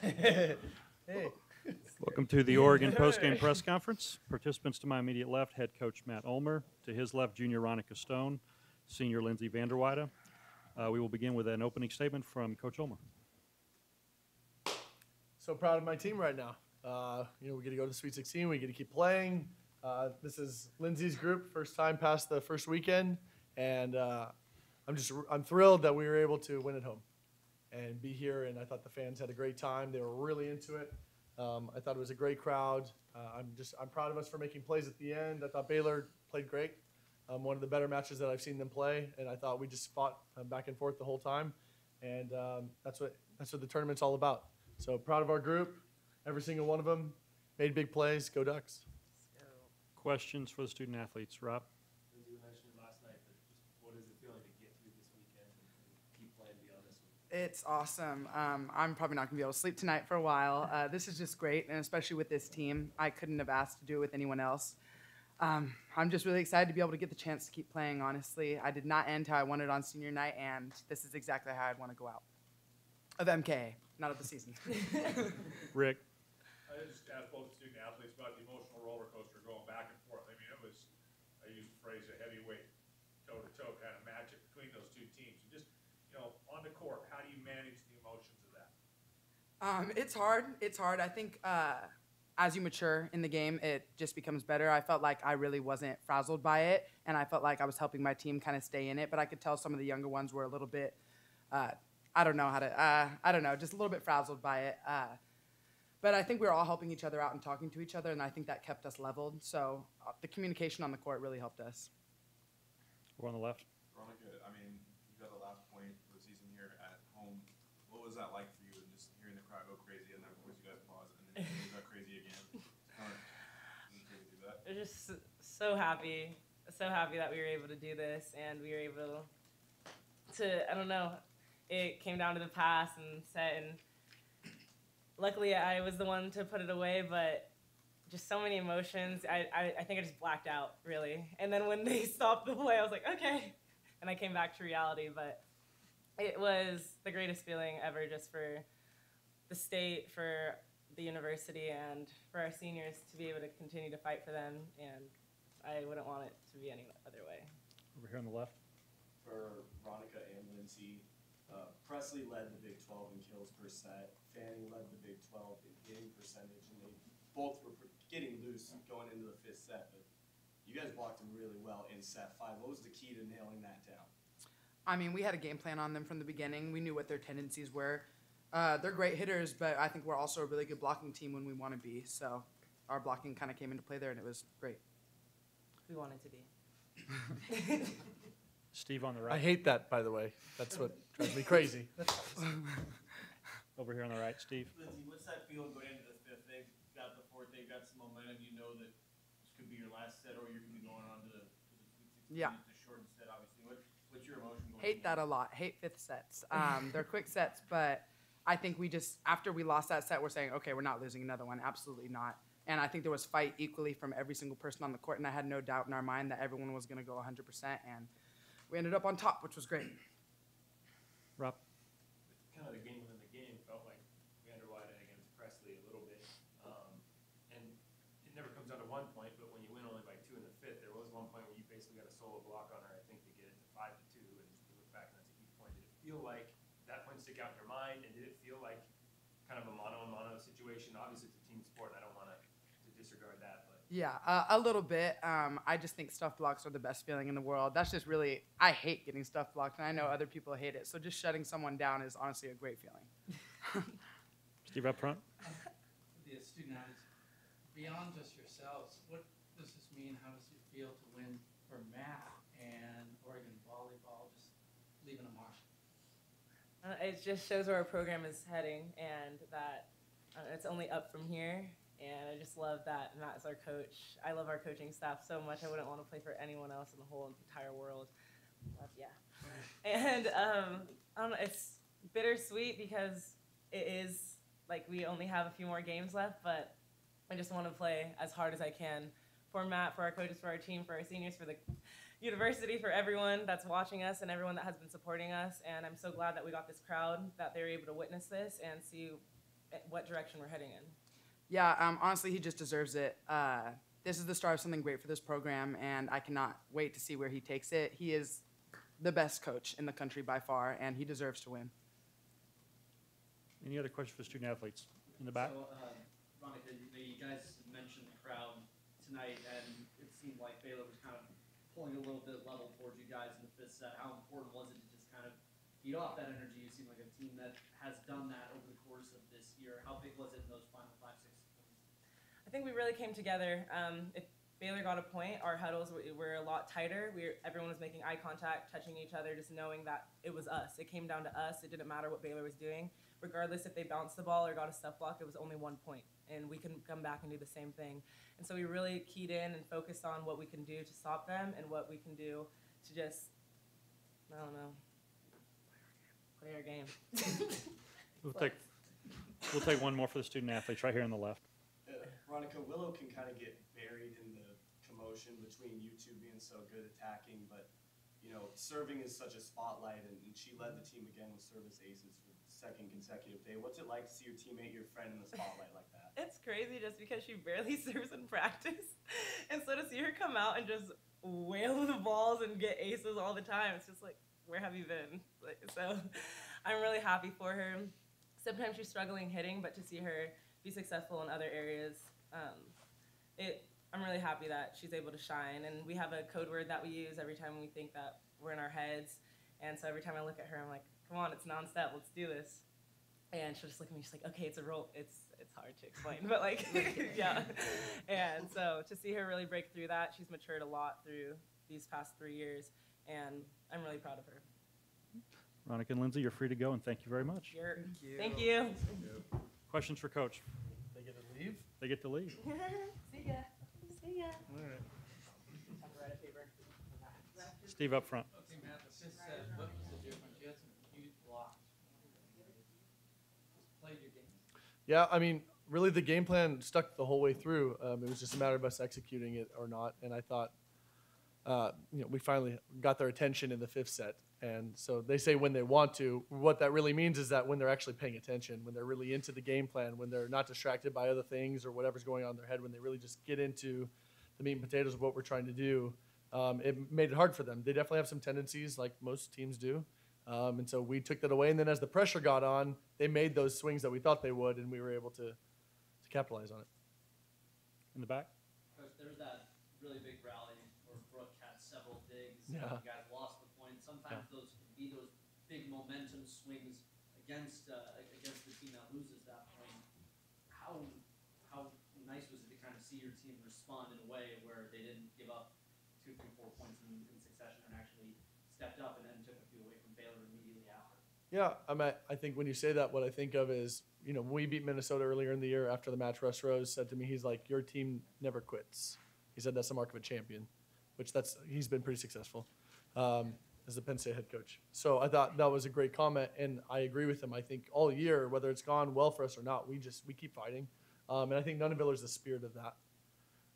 Hey. Welcome to the Oregon postgame press conference. Participants to my immediate left, head coach Matt Ulmer. To his left, junior Ronika Stone, senior Lindsey Vander Weide. We will begin with an opening statement from Coach Ulmer. So proud of my team right now. We get to go to the Sweet 16. We get to keep playing. This is Lindsey's group, first time past the first weekend, and I'm thrilled that we were able to win at home and be here. And I thought the fans had a great time. They were really into it. I thought it was a great crowd. I'm proud of us for making plays at the end. I thought Baylor played great. One of the better matches that I've seen them play, and I thought we just fought back and forth the whole time, and that's what the tournament's all about. So proud of our group. Every single one of them made big plays. Go Ducks. Questions for the student athletes, Rob? Lindsey, you mentioned it last night, but just what is it feeling to get through this weekend and keep playing beyond this one? It's awesome. I'm probably not going to be able to sleep tonight for a while. This is just great, and especially with this team. I couldn't have asked to do it with anyone else. I'm just really excited to be able to get the chance to keep playing, honestly. I did not end how I wanted on senior night, and this is exactly how I'd want to go out. Of MKA, not of the season. Rick? I just asked both student athletes about the emotional roller coaster going back and forth. I mean, it was, I used the phrase, a heavyweight, toe-to-toe kind of matchup between those two teams. And just, on the court, how do you manage the emotions of that? It's hard. It's hard. I think as you mature in the game, it just becomes better. I felt like I really wasn't frazzled by it, and I felt like I was helping my team kind of stay in it. But I could tell some of the younger ones were a little bit, I don't know, just a little bit frazzled by it. But I think we were all helping each other out and talking to each other, and I think that kept us leveled. So the communication on the court really helped us. We're on the left. Ronika, I mean, you got the last point of the season here at home. What was that like for you, and just hearing the crowd go crazy, and then of course you guys pause, and then you got crazy again? We're just so happy that we were able to do this, and we were able to, I don't know, it came down to the pass and set, and luckily I was the one to put it away, but just so many emotions. I think I just blacked out, really. And then when they stopped the play, I was like, okay. And I came back to reality, but it was the greatest feeling ever, just for the state, for the university, and for our seniors to be able to continue to fight for them, and I wouldn't want it to be any other way. Over here on the left. For Ronika and Lindsey, Presley led the Big 12 in kills per set. Fanning led the Big 12 in hitting percentage, and they both were getting loose going into the fifth set. But you guys blocked them really well in set 5. What was the key to nailing that down? I mean, we had a game plan on them from the beginning. We knew what their tendencies were. They're great hitters, but I think we're also a really good blocking team when we want to be. So our blocking kind of came into play there, and it was great. We wanted to be. Steve on the right. I hate that, by the way. That's what drives me crazy. Over here on the right, Steve. Lindsey, what's that feel going into the fifth? They've got the fourth, they've got some momentum. You know that this could be your last set, or you're going to be going on to the Yeah. shortened set, obviously. What's your emotion going Hate that a lot. Hate fifth sets. They're quick sets, but I think we just, after we lost that set, we're saying, okay, we're not losing another one. Absolutely not. And I think there was fight equally from every single person on the court, and I had no doubt in our mind that everyone was going to go 100%, and we ended up on top, which was great. Rob? Kind of the game within the game felt like Vander Weide against Presley a little bit. And it never comes down to 1 point, but when you win only by 2 in the fifth, there was 1 point where you basically got a solo block on her, I think, to get it to 5-2, and you look back and that's a huge point. Did it feel like that point stick out in your mind, and did it feel like kind of a mano-a-mano situation? Obviously, it's a team sport, and I don't want to disregard that, but. Yeah, a little bit. I just think stuff blocks are the best feeling in the world. That's just really, I hate getting stuff blocked, and I know other people hate it. So just shutting someone down is honestly a great feeling. Steve up front. The student athletes, beyond just yourselves, what does this mean? How does it feel to win for Matt and Oregon volleyball, just leaving a mark? It just shows where our program is heading, and that it's only up from here. And I just love that Matt is our coach. I love our coaching staff so much. I wouldn't want to play for anyone else in the whole entire world. Yeah. And I don't know, it's bittersweet because it is like we only have a few more games left, but I just want to play as hard as I can for Matt, for our coaches, for our team, for our seniors, for the university, for everyone that's watching us and everyone that has been supporting us. And I'm so glad that we got this crowd, that they were able to witness this and see what direction we're heading in. Yeah, honestly, he just deserves it. This is the start of something great for this program, and I cannot wait to see where he takes it. He is the best coach in the country by far, and he deserves to win. Any other questions for student athletes in the back? So, Ronika, you guys mentioned the crowd tonight, and it seemed like Baylor was kind of pulling a little bit level towards you guys in the fifth set. How important was it to just kind of feed off that energy? You seem like a team that has done that over the course of this year. How big was it in those final 5-6 points? I think we really came together. If Baylor got a point, our huddles were a lot tighter. Everyone was making eye contact, touching each other, just knowing that it was us. It came down to us. It didn't matter what Baylor was doing. Regardless if they bounced the ball or got a stuff block, it was only 1 point. And we can come back and do the same thing. And so we really keyed in and focused on what we can do to stop them and what we can do to just, I don't know, play our game. We'll take one more for the student athletes right here on the left. Ronika, Willow can kind of get buried in the commotion between you two being so good attacking, but serving is such a spotlight, and she led the team again with service aces for the second consecutive day. What's it like to see your teammate, your friend, in the spotlight like that? It's crazy just because she barely serves in practice. And so to see her come out and just wail the balls and get aces all the time, it's just like, where have you been? So I'm really happy for her. Sometimes she's struggling hitting, but to see her be successful in other areas, I'm really happy that she's able to shine. And we have a code word that we use every time we think that we're in our heads. And so every time I look at her, I'm like, come on, it's non-step, let's do this. And she'll just look at me, she's like, okay, it's a roll. It's hard to explain, but like, yeah. And so to see her really break through that, she's matured a lot through these past 3 years, and I'm really proud of her. Ronika and Lindsey, you're free to go, and thank you very much. Thank you. Questions for Coach? They get to leave? They get to leave. See ya. See ya. All right. Steve up front. Okay, Matt, the fifth set, what was the difference? You had some huge blocks. Just played your game. Yeah, I mean, really the game plan stuck the whole way through. It was just a matter of us executing it or not. And I thought, we finally got their attention in the fifth set. And so they say when they want to. What that really means is that when they're actually paying attention, when they're really into the game plan, when they're not distracted by other things or whatever's going on in their head, when they really just get into the meat and potatoes of what we're trying to do, it made it hard for them. They definitely have some tendencies like most teams do. And so we took that away. And then as the pressure got on, they made those swings that we thought they would, and we were able to capitalize on it. In the back? Coach, there was that really big rally where Brooke had several digs. Yeah. You guys lost the point. Sometimes those can be those big momentum swings against the team that loses that point. How nice was it to kind of see your team respond in a way where they didn't give up 2, 3, 4 points in succession and actually stepped up and then took a few away from Baylor immediately after? Yeah, I think when you say that, what I think of is, when we beat Minnesota earlier in the year after the match, Russ Rose said to me, he's like, your team never quits. He said that's the mark of a champion, which he's been pretty successful as the Penn State head coach. So I thought that was a great comment, and I agree with him. I think all year, whether it's gone well for us or not, we keep fighting. And I think none of Baylor's the spirit of that.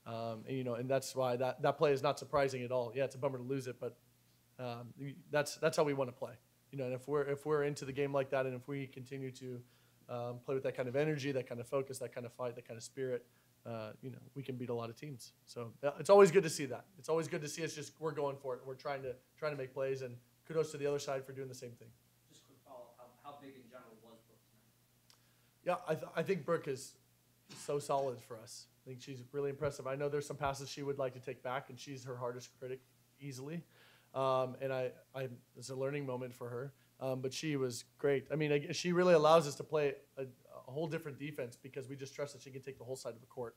And that's why that play is not surprising at all. Yeah, it's a bummer to lose it, but that's how we want to play. And if we're into the game like that, and if we continue to play with that kind of energy, that kind of focus, that kind of fight, that kind of spirit, we can beat a lot of teams. So it's always good to see that. It's always good to see us we're going for it. We're trying to make plays, and kudos to the other side for doing the same thing. Just quick follow-up, how big in general was Brooke tonight? Yeah, I think Brooke is so solid for us. I think she's really impressive. I know there's some passes she would like to take back, and she's her hardest critic easily. And it's a learning moment for her. But she was great. I mean, she really allows us to play a whole different defense because we just trust that she can take the whole side of the court.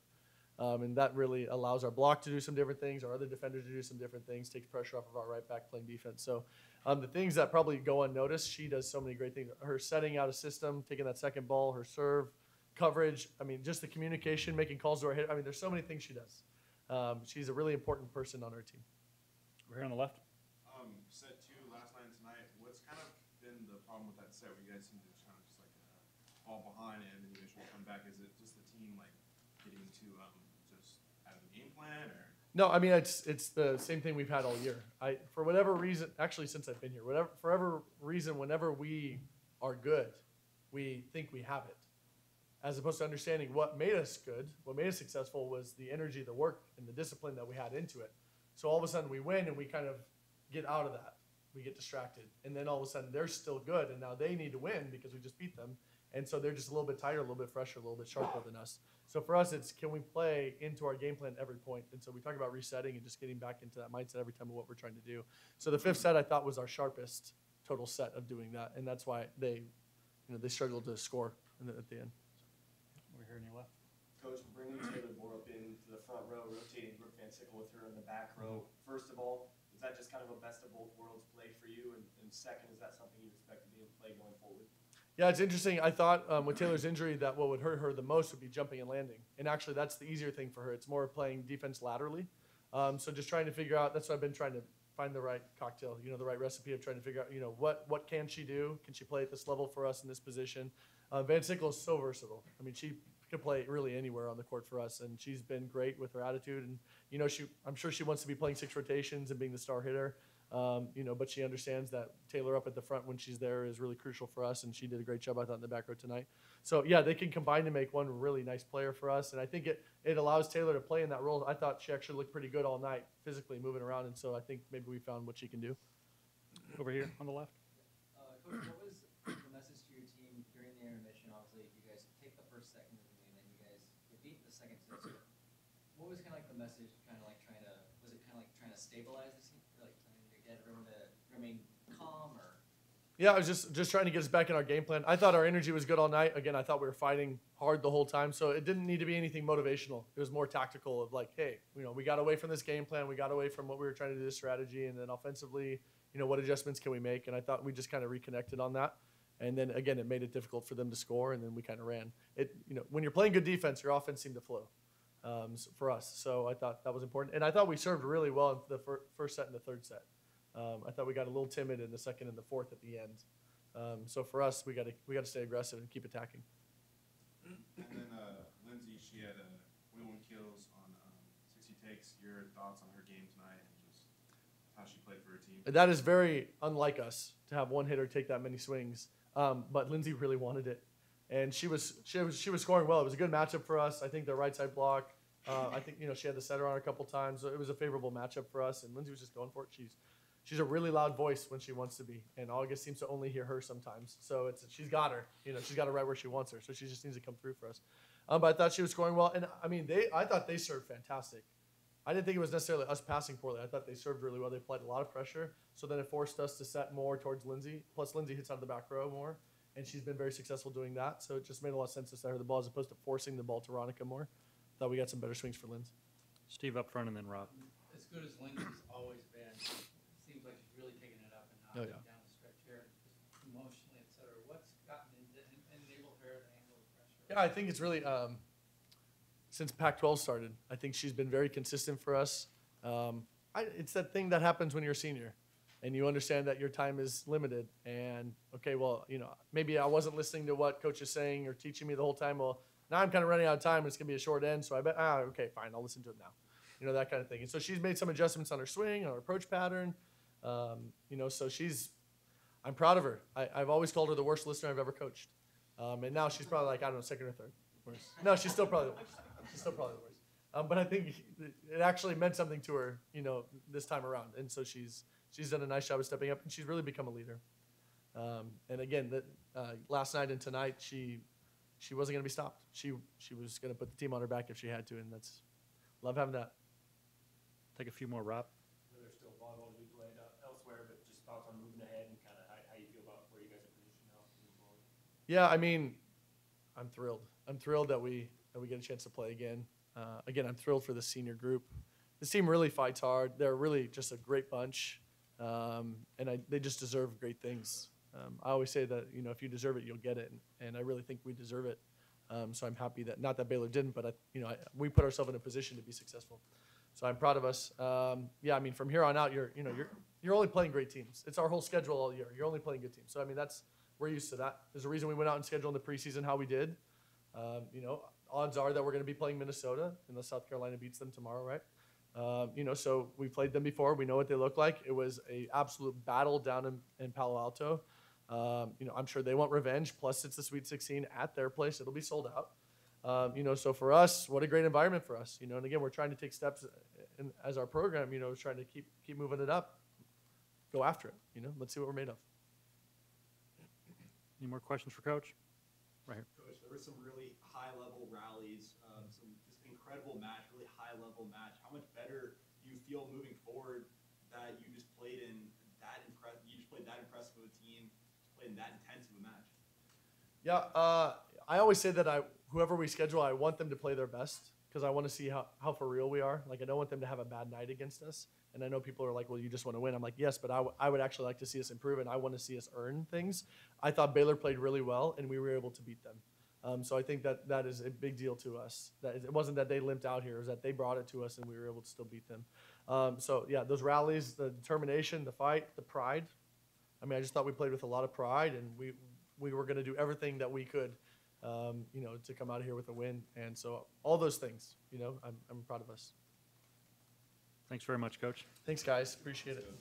And that really allows our block to do some different things, our other defenders to do some different things, takes pressure off of our right back playing defense. So the things that probably go unnoticed, she does so many great things. Her setting out a system, taking that second ball, her serve, coverage, just the communication, making calls to our hit. There's so many things she does. She's a really important person on our team. We're here on the left. Set 2 last night and tonight. What's kind of been the problem with that set where you guys seem to kind of just fall behind and then you eventually come back? Is it just the team getting to just out of the game plan, or? No, it's the same thing we've had all year. For whatever reason, actually since I've been here, whenever we are good, we think we have it. as opposed to understanding what made us good, what made us successful was the energy, the work, and the discipline that we had into it. So all of a sudden we win and we kind of get out of that. We get distracted. And then all of a sudden they're still good, and now they need to win because we just beat them. And so they're just a little bit tighter, a little bit fresher, a little bit sharper than us. So for us, it's can we play into our game plan at every point? And so we talk about resetting and just getting back into that mindset every time of what we're trying to do. So the fifth set I thought was our sharpest total set of doing that, and that's why they struggled to score at the end. We're here on your left. Coach, bringing Taylor Borup into the front row, rotating Brooke Van Sickle with her in the back row. First of all, is that just kind of a best of both worlds play for you? And second, is that something you expect to be in play going forward? Yeah, it's interesting. I thought with Taylor's injury that what would hurt her the most would be jumping and landing. And actually, that's the easier thing for her. It's more playing defense laterally. So just trying to figure out, that's what I've been trying to find the right cocktail, the right recipe of trying to figure out, what can she do? Can she play at this level for us in this position? Van Sickle is so versatile. I mean, she could play really anywhere on the court for us, and she's been great with her attitude. And, I'm sure she wants to be playing 6 rotations and being the star hitter. But she understands that Taylor up at the front when she's there is really crucial for us, and she did a great job, I thought, in the back row tonight. So, yeah, they can combine to make one really nice player for us, and I think it allows Taylor to play in that role. I thought she actually looked pretty good all night, physically moving around, and so I think maybe we found what she can do. Over here on the left. Coach, what was the message to your team during the intermission? Obviously, you guys take the first set moving, and then you guys get beat the second set. So what was kind of like the message, kind of like trying to stabilize the team, like trying to get everyone to remain calm, or? Yeah, I was just trying to get us back in our game plan. I thought our energy was good all night. Again, I thought we were fighting hard the whole time, so it didn't need to be anything motivational. It was more tactical of like, hey, we got away from this game plan. We got away from what we were trying to do, this strategy, and then offensively, what adjustments can we make? And I thought we just kind of reconnected on that. And then, again, it made it difficult for them to score, and then we kind of ran. When you're playing good defense, your offense seemed to flow for us. So I thought that was important. And I thought we served really well in the first set and the third set. I thought we got a little timid in the second and the fourth at the end. So for us, we got to stay aggressive and keep attacking. And then Lindsey, she had wheel and kills on 60 takes. Your thoughts on her game tonight and just how she played for her team? That is very unlike us to have one hitter take that many swings. But Lindsey really wanted it, and she was scoring well. It was a good matchup for us. I think the right side block. I think she had the setter on her a couple times. So it was a favorable matchup for us, and Lindsey was just going for it. She's a really loud voice when she wants to be, and August seems to only hear her sometimes. So she's got her. She's got her right where she wants her. So she just needs to come through for us. But I thought she was scoring well, and I mean I thought they served fantastic. I didn't think it was necessarily us passing poorly. I thought they served really well. They applied a lot of pressure, so then it forced us to set more towards Lindsey. Plus, Lindsey hits out of the back row more, and she's been very successful doing that. So it just made a lot of sense to set her the ball as opposed to forcing the ball to Ronika more. Thought we got some better swings for Lindsey. Steve up front and then Rob. As good as Lindsey's always been, it seems like she's really taking it up and Oh, notch yeah. down the stretch here, just emotionally, et cetera. What's gotten enabled her to handle the pressure? Yeah, I think it's really since Pac-12 started. I think she's been very consistent for us. It's that thing that happens when you're a senior, and you understand that your time is limited. And okay, well, maybe I wasn't listening to what coach is saying or teaching me the whole time. Well, now I'm kind of running out of time, and it's gonna be a short end. So I bet, okay, fine, I'll listen to it now. That kind of thing. And so she's made some adjustments on her swing, on her approach pattern. So I'm proud of her. I've always called her the worst listener I've ever coached. And now she's probably like, I don't know, second or third worst. No, she's still probably the worst. She's still probably the worst. But I think it actually meant something to her, this time around. And so she's done a nice job of stepping up, and she's really become a leader. And again, last night and tonight, she wasn't going to be stopped. She was going to put the team on her back if she had to, and love having that. Take a few more, Rob. There's still volleyball to be played elsewhere, but just thoughts on moving ahead and kind of how you feel about where you guys are positioned now moving forward. Yeah, I mean, I'm thrilled. I'm thrilled that we get a chance to play again. Again, I'm thrilled for the senior group. This team really fights hard. They're really just a great bunch, and they just deserve great things. I always say that if you deserve it, you'll get it, and I really think we deserve it. So I'm happy that not that Baylor didn't, but we put ourselves in a position to be successful. So I'm proud of us. Yeah, I mean, from here on out, you're only playing great teams. It's our whole schedule all year. You're only playing good teams. So I mean, we're used to that. There's a reason we went out and scheduled in the preseason how we did. Odds are that we're going to be playing Minnesota unless South Carolina beats them tomorrow, right? So we played them before. We know what they look like. It was a absolute battle down in Palo Alto. You know, I'm sure they want revenge. Plus, it's the Sweet 16 at their place. It'll be sold out. You know, so for us, what a great environment for us. You know, and again, we're trying to take steps as our program. You know, trying to keep moving it up. Go after it. You know, let's see what we're made of. Any more questions for Coach? Right here. Coach, there were some really high-level rallies, some just incredible match, really high-level match. How much better do you feel moving forward that you just played in that impressive of a team, played in that intense of a match? Yeah, I always say that whoever we schedule, I want them to play their best because I want to see how for real we are. Like, I don't want them to have a bad night against us. And I know people are like, well, you just want to win. I'm like, yes, but I would actually like to see us improve, and I want to see us earn things. I thought Baylor played really well, and we were able to beat them. So I think that is a big deal to us. That it wasn't that they limped out here. It was that they brought it to us, and we were able to still beat them. So, yeah, those rallies, the determination, the fight, the pride. I mean, I just thought we played with a lot of pride, and we were going to do everything that we could, you know, to come out of here with a win. And so all those things, you know, I'm proud of us. Thanks very much, Coach. Thanks, guys. Appreciate it.